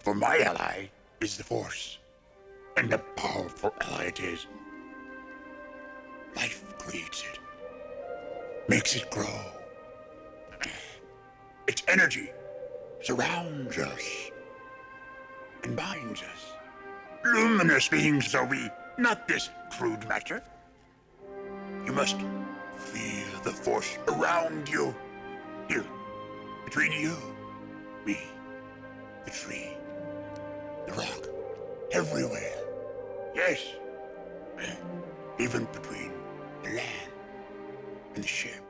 For my ally is the Force, and a powerful ally it is. Life creates it, makes it grow. Its energy surrounds us and binds us. Luminous beings are we, not this crude matter. You must feel the Force around you. Here, between you, me, the tree, the rock, everywhere. Yes, even between the land and the ship.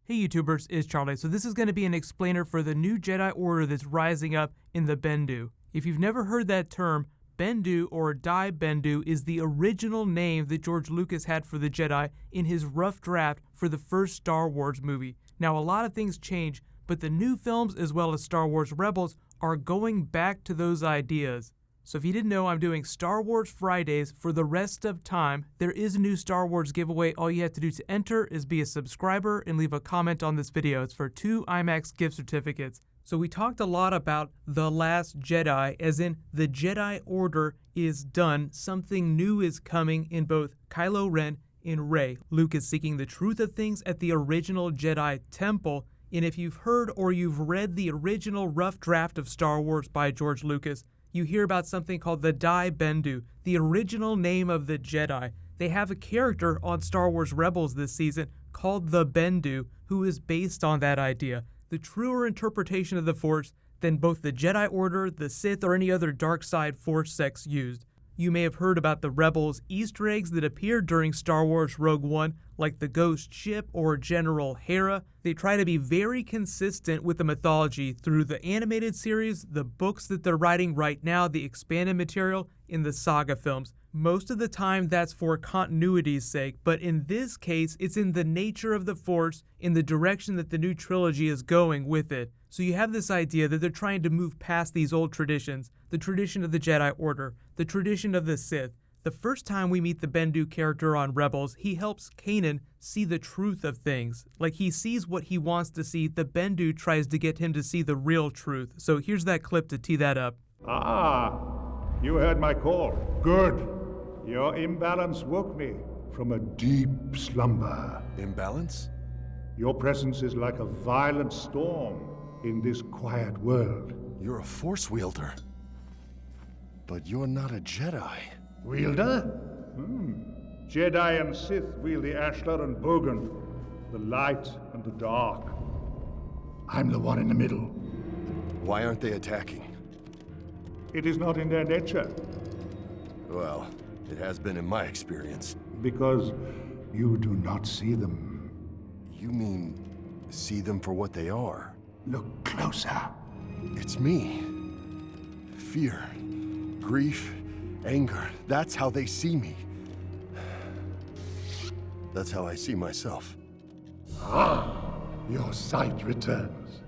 Hey YouTubers, it's Charlie. So this is going to be an explainer for the new Jedi Order that's rising up in the Bendu. If you've never heard that term, Bendu or Dai Bendu is the original name that George Lucas had for the Jedi in his rough draft for the first Star Wars movie. Now a lot of things change, but the new films as well as Star Wars Rebels are going back to those ideas. So if you didn't know, I'm doing Star Wars Fridays for the rest of time. There is a new Star Wars giveaway. All you have to do to enter is be a subscriber and leave a comment on this video. It's for 2 IMAX gift certificates. So we talked a lot about The Last Jedi, as in the Jedi Order is done. Something new is coming in both Kylo Ren and Rey. Luke is seeking the truth of things at the original Jedi Temple. And if you've heard or you've read the original rough draft of Star Wars by George Lucas, you hear about something called the Dai Bendu, the original name of the Jedi. They have a character on Star Wars Rebels this season called the Bendu, who is based on that idea. The truer interpretation of the Force than both the Jedi Order, the Sith, or any other dark side Force sects used. You may have heard about the Rebels Easter eggs that appeared during Star Wars Rogue One, like the ghost ship or General Hera. They try to be very consistent with the mythology through the animated series, the books that they're writing right now, the expanded material, in the saga films. Most of the time that's for continuity's sake, but in this case it's in the nature of the Force, in the direction that the new trilogy is going with it. So you have this idea that they're trying to move past these old traditions, the tradition of the Jedi Order, the tradition of the Sith. The first time we meet the Bendu character on Rebels, he helps Kanan see the truth of things. Like he sees what he wants to see, the Bendu tries to get him to see the real truth. So here's that clip to tee that up. Ah, you heard my call. Good. Your imbalance woke me from a deep slumber. Imbalance? Your presence is like a violent storm in this quiet world. You're a Force wielder. But you're not a Jedi. Wielder? Jedi and Sith wield the Ashlar and Bogan, the light and the dark. I'm the one in the middle. Why aren't they attacking? It is not in their nature. Well, it has been in my experience. Because you do not see them. You mean, see them for what they are? Look closer. It's me. Fear, grief, anger. That's how they see me. That's how I see myself. Your sight returns.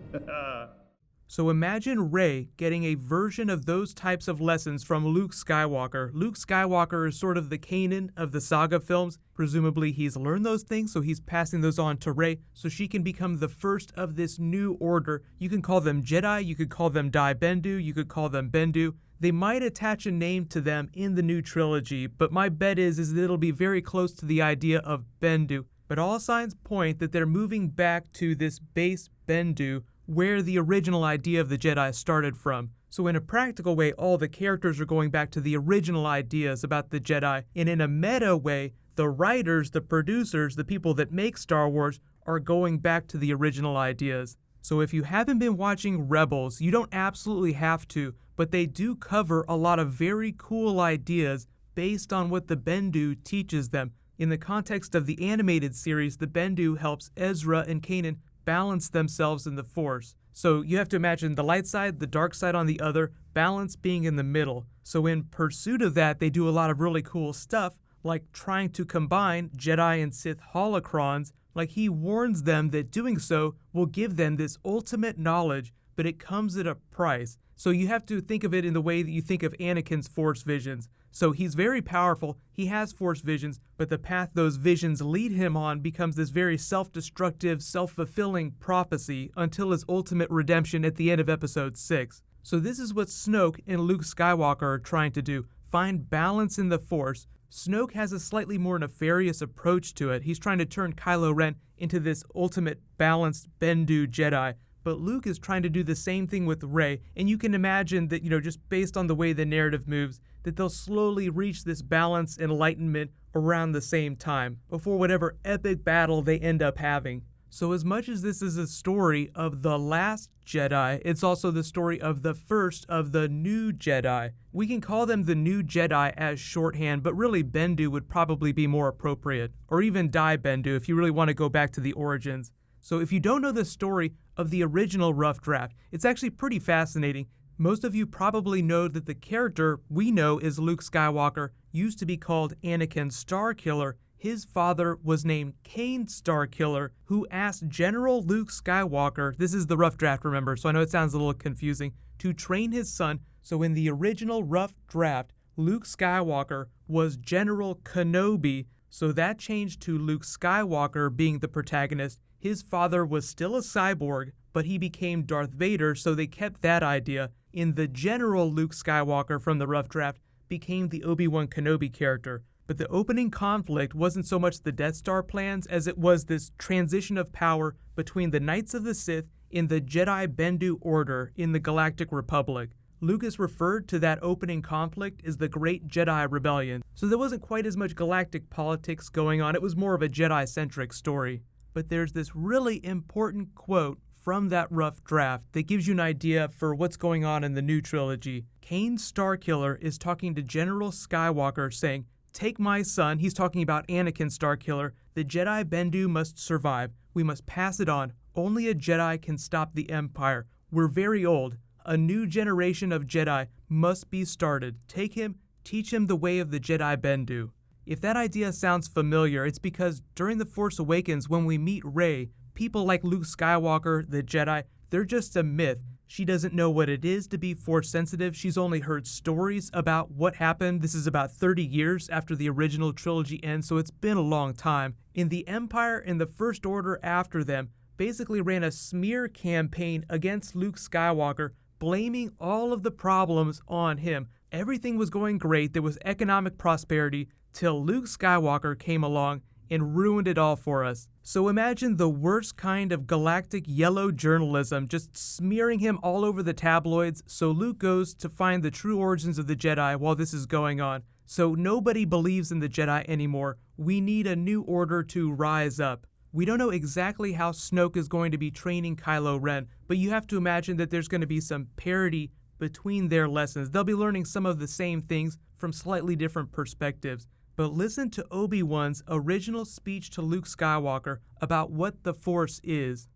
So imagine Rey getting a version of those types of lessons from Luke Skywalker. Luke Skywalker is sort of the Kanan of the saga films. Presumably he's learned those things, so he's passing those on to Rey so she can become the first of this new order. You can call them Jedi, you could call them Dai Bendu, you could call them Bendu. They might attach a name to them in the new trilogy, but my bet is that it'll be very close to the idea of Bendu. But all signs point that they're moving back to this base Bendu, where the original idea of the Jedi started from. So in a practical way, all the characters are going back to the original ideas about the Jedi, and in a meta way, the writers, the producers, the people that make Star Wars are going back to the original ideas. So if you haven't been watching Rebels, you don't absolutely have to, but they do cover a lot of very cool ideas based on what the Bendu teaches them. In the context of the animated series, the Bendu helps Ezra and Kanan balance themselves in the Force. So you have to imagine the light side, the dark side on the other, balance being in the middle. So in pursuit of that, they do a lot of really cool stuff, like trying to combine Jedi and Sith holocrons. Like he warns them that doing so will give them this ultimate knowledge, but it comes at a price. So you have to think of it in the way that you think of Anakin's Force visions. So he's very powerful, he has Force visions, but the path those visions lead him on becomes this very self-destructive, self-fulfilling prophecy until his ultimate redemption at the end of episode 6. So this is what Snoke and Luke Skywalker are trying to do, find balance in the Force. Snoke has a slightly more nefarious approach to it. He's trying to turn Kylo Ren into this ultimate balanced Bendu Jedi, but Luke is trying to do the same thing with Rey, and you can imagine that, just based on the way the narrative moves, that they'll slowly reach this balance enlightenment around the same time, before whatever epic battle they end up having. So as much as this is a story of the last Jedi, it's also the story of the first of the new Jedi. We can call them the new Jedi as shorthand, but really Bendu would probably be more appropriate, or even Die Bendu if you really want to go back to the origins. So if you don't know the story of the original Rough Draft, it's actually pretty fascinating. Most of you probably know that the character we know is Luke Skywalker used to be called Anakin Starkiller. His father was named Kane Starkiller, who asked General Luke Skywalker, this is the Rough Draft, remember, so I know it sounds a little confusing, to train his son. So in the original Rough Draft, Luke Skywalker was General Kenobi, so that changed to Luke Skywalker being the protagonist. His father was still a cyborg, but he became Darth Vader, so they kept that idea. In the General Luke Skywalker from the Rough Draft became the Obi-Wan Kenobi character. But the opening conflict wasn't so much the Death Star plans as it was this transition of power between the Knights of the Sith in the Jedi Bendu Order in the Galactic Republic. Lucas referred to that opening conflict as the Great Jedi Rebellion, so there wasn't quite as much galactic politics going on, it was more of a Jedi-centric story. But there's this really important quote from that Rough Draft that gives you an idea for what's going on in the new trilogy. Kane Starkiller is talking to General Skywalker saying, "Take my son," he's talking about Anakin Starkiller, "the Jedi Bendu must survive. We must pass it on. Only a Jedi can stop the Empire. We're very old. A new generation of Jedi must be started. Take him, teach him the way of the Jedi Bendu." If that idea sounds familiar, it's because during The Force Awakens, when we meet Rey, people like Luke Skywalker, the Jedi, they're just a myth. She doesn't know what it is to be Force sensitive. She's only heard stories about what happened. This is about 30 years after the original trilogy ends, so it's been a long time. In the Empire and the First Order after them basically ran a smear campaign against Luke Skywalker, blaming all of the problems on him. Everything was going great. There was economic prosperity till Luke Skywalker came along and ruined it all for us. So imagine the worst kind of galactic yellow journalism, just smearing him all over the tabloids, so Luke goes to find the true origins of the Jedi while this is going on. So nobody believes in the Jedi anymore. We need a new order to rise up. We don't know exactly how Snoke is going to be training Kylo Ren, but you have to imagine that there's going to be some parity between their lessons. They'll be learning some of the same things from slightly different perspectives. But listen to Obi-Wan's original speech to Luke Skywalker about what the Force is.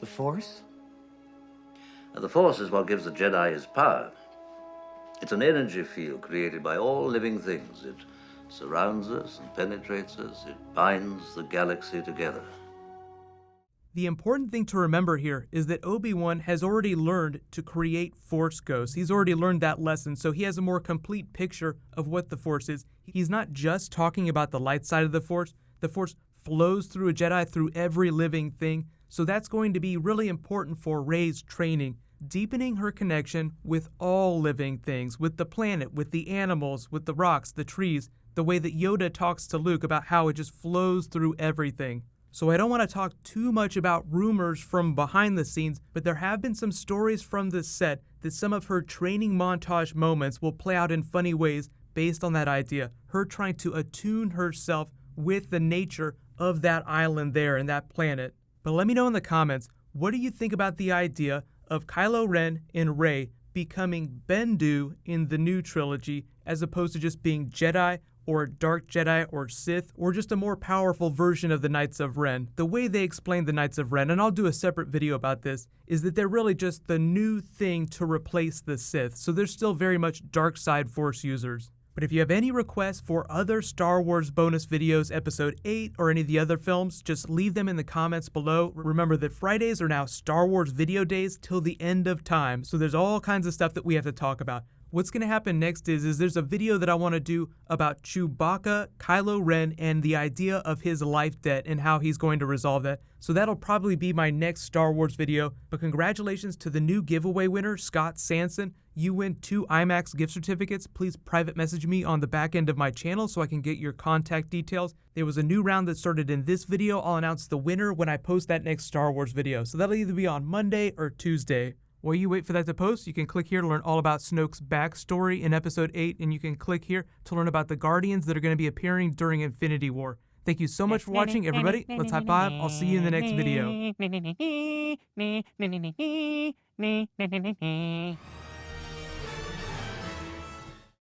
The Force? The Force is what gives the Jedi his power. It's an energy field created by all living things. It surrounds us and penetrates us. It binds the galaxy together. The important thing to remember here is that Obi-Wan has already learned to create Force ghosts. He's already learned that lesson, so he has a more complete picture of what the Force is. He's not just talking about the light side of the Force. The Force flows through a Jedi, through every living thing, so that's going to be really important for Rey's training, deepening her connection with all living things, with the planet, with the animals, with the rocks, the trees, the way that Yoda talks to Luke about how it just flows through everything. So I don't want to talk too much about rumors from behind the scenes, but there have been some stories from the set that some of her training montage moments will play out in funny ways based on that idea, her trying to attune herself with the nature of that island there and that planet. But let me know in the comments, what do you think about the idea of Kylo Ren and Rey becoming Bendu in the new trilogy as opposed to just being Jedi or Dark Jedi or Sith, or just a more powerful version of the Knights of Ren? The way they explain the Knights of Ren, and I'll do a separate video about this, is that they're really just the new thing to replace the Sith, so they're still very much dark side Force users. But if you have any requests for other Star Wars bonus videos, Episode 8, or any of the other films, just leave them in the comments below. Remember that Fridays are now Star Wars video days till the end of time, so there's all kinds of stuff that we have to talk about. what's going to happen next is there's a video that I want to do about Chewbacca, Kylo Ren, and the idea of his life debt and how he's going to resolve that. So that'll probably be my next Star Wars video. But congratulations to the new giveaway winner, Scott Sanson. You win 2 IMAX gift certificates. Please private message me on the back end of my channel so I can get your contact details. There was a new round that started in this video. I'll announce the winner when I post that next Star Wars video. So that'll either be on Monday or Tuesday. While you wait for that to post, you can click here to learn all about Snoke's backstory in Episode 8, and you can click here to learn about the Guardians that are going to be appearing during Infinity War. Thank you so much for watching, everybody. Let's high five. I'll see you in the next video.